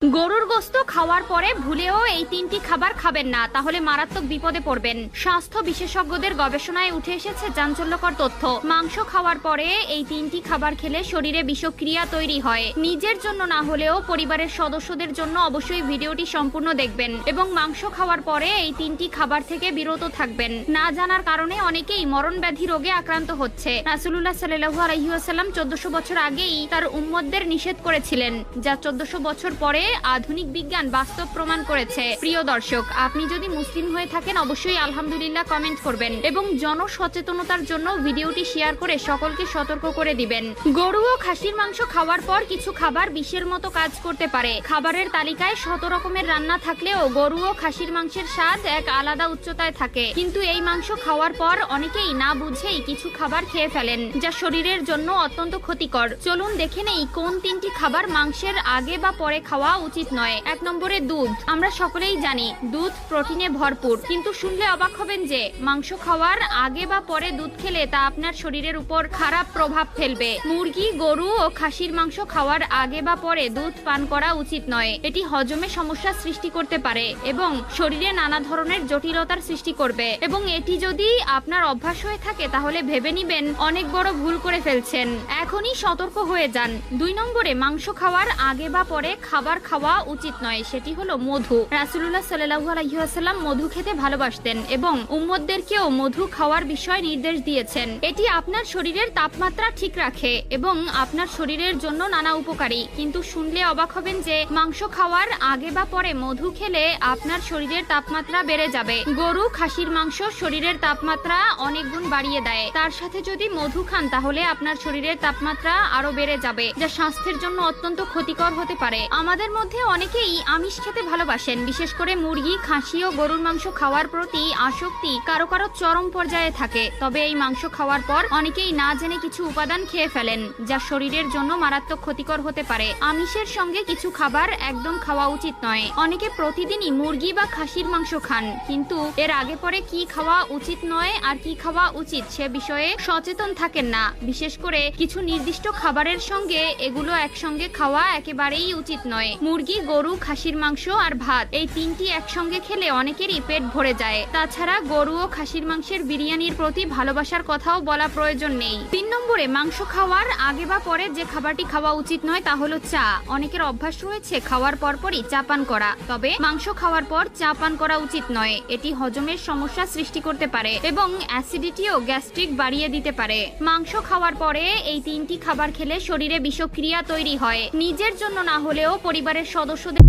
গরুর গোশত খাওয়ার পরে ভুলেও এই তিনটি খাবার খাবেন না, তাহলে মারাত্মক বিপদে পড়বেন। স্বাস্থ্য বিশেষজ্ঞদের গবেষণায় উঠে এসেছে চাঞ্চল্যকর তথ্য। মাংস খাওয়ার পরে এই তিনটি খাবার খেলে শরীরে বিষক্রিয়া তৈরি হয়। নিজের জন্য না হলেও পরিবারের সদস্যদের জন্য অবশ্যই ভিডিওটি সম্পূর্ণ দেখবেন এবং মাংস খাওয়ার পরে এই তিনটি খাবার থেকে বিরত থাকবেন। না জানার কারণে অনেকেই মরণ ব্যাধি রোগে আক্রান্ত হচ্ছে। রাসূলুল্লাহ সাল্লাল্লাহু আলাইহি ওয়াসাল্লাম 1400 বছর আগেই তার উম্মতদের নিষেধ করেছিলেন, যা 1400 বছর পরে আধুনিক বিজ্ঞান বাস্তব প্রমাণ করেছে। প্রিয় দর্শক, আপনি যদি মুসলিম হয়ে থাকেন অবশ্যই আলহামদুলিল্লাহ কমেন্ট করবেন এবং জনসচেতনতার জন্য ভিডিওটি শেয়ার করে সকলকে সতর্ক করে দিবেন। গরু ও খাসির মাংস খাওয়ার পর কিছু খাবার বিষের মতো কাজ করতে পারে। খাবারের তালিকায় 100 রকমের রান্না থাকলেও গরু ও খাসির মাংসের স্বাদ এক আলাদা উচ্চতায় থাকে। কিন্তু এই মাংস খাওয়ার পর অনেকেই না বুঝেই কিছু খাবার খেয়ে ফেলেন, যা শরীরের জন্য অত্যন্ত ক্ষতিকর। চলুন দেখে নেই কোন তিনটি খাবার মাংসের আগে বা পরে খাওয়া উচিত নয়। 1 নম্বরে দুধ। আমরা সকলেই জানি দুধ প্রোটিনে ভরপুর, কিন্তু শুনলে অবাক হবেন যে মাংস খাওয়ার আগে বা পরে দুধ খেলে তা আপনার শরীরের উপর খারাপ প্রভাব ফেলবে। মুরগি, গরু ও খাসির মাংস খাওয়ার আগে বা পরে দুধ পান করা উচিত নয়। এটি হজমে সমস্যা সৃষ্টি করতে পারে এবং শরীরে নানা ধরনের জটিলতার সৃষ্টি করবে, এবং এটি যদি আপনার অভ্যাস হয়ে থাকে তাহলে ভেবে নিবেন অনেক বড় ভুল করে ফেলছেন। এখনই সতর্ক হয়ে যান। 2 নম্বরে মাংস খাওয়ার আগে বা পরে খাবার খাওয়া উচিত নয়, সেটি হলো মধু। রাসূলুল্লাহ সাল্লাল্লাহু আলাইহি ওয়াসাল্লাম মধু খেতে ভালোবাসতেন এবং উম্মতদেরকেও মধু খাওয়ার বিষয় নির্দেশ দিয়েছেন। এটি আপনার শরীরের তাপমাত্রা ঠিক রাখে এবং আপনার শরীরের জন্য নানা উপকারী। কিন্তু শুনলে অবাক হবেন যে মাংস খাওয়ার আগে বা পরে মধু খেলে আপনার শরীরের তাপমাত্রা বেড়ে যাবে। গরু, খাসির মাংস শরীরের তাপমাত্রা অনেক গুণ বাড়িয়ে দেয়। তার সাথে যদি মধু খান তাহলে আপনার শরীরের তাপমাত্রা আরো বেড়ে যাবে, যা স্বাস্থ্যের জন্য অত্যন্ত ক্ষতিকর হতে পারে। আমাদের মধ্যে অনেকেই আমিষ খেতে ভালোবাসেন, বিশেষ করে মুরগি, খাসি ও গরুর মাংস খাওয়ার প্রতি আসক্তি কারো কারো চরম পর্যায়ে থাকে। তবে এই মাংস খাওয়ার পর অনেকেই না জেনে কিছু উপাদান খেয়ে ফেলেন, যা শরীরের জন্য মারাত্মক ক্ষতিকর হতে পারে। আমিষের সঙ্গে কিছু খাবার একদম খাওয়া উচিত নয়। অনেকে প্রতিদিনই মুরগি বা খাসির মাংস খান, কিন্তু এর আগে পরে কি খাওয়া উচিত নয় আর কি খাওয়া উচিত সে বিষয়ে সচেতন থাকেন না। বিশেষ করে কিছু নির্দিষ্ট খাবারের সঙ্গে এগুলো একসঙ্গে খাওয়া একেবারেই উচিত নয়। মুরগি, গরু, খাসির মাংস আর ভাত, এই তিনটি একসঙ্গে খেলে অনেকেরই পেট ভরে যায়। তাছাড়া গরু ও খাসির মাংসের বিরিয়ানির প্রতি ভালোবাসার কথাও বলা প্রয়োজন নেই। 3 নম্বরে মাংস খাওয়ার আগে বা পরে যে খাবারটি খাওয়া উচিত নয় তা হলো চা। অনেকের অভ্যাস রয়েছে খাওয়ার পরপরই চা পান করা। তবে মাংস খাওয়ার পর চা পান করা উচিত নয়। এটি হজমের সমস্যা সৃষ্টি করতে পারে এবং অ্যাসিডিটি ও গ্যাস্ট্রিক বাড়িয়ে দিতে পারে। মাংস খাওয়ার পরে এই তিনটি খাবার খেলে শরীরে বিষক্রিয়া তৈরি হয়। নিজের জন্য না হলেও পরিবারের সদস্যদের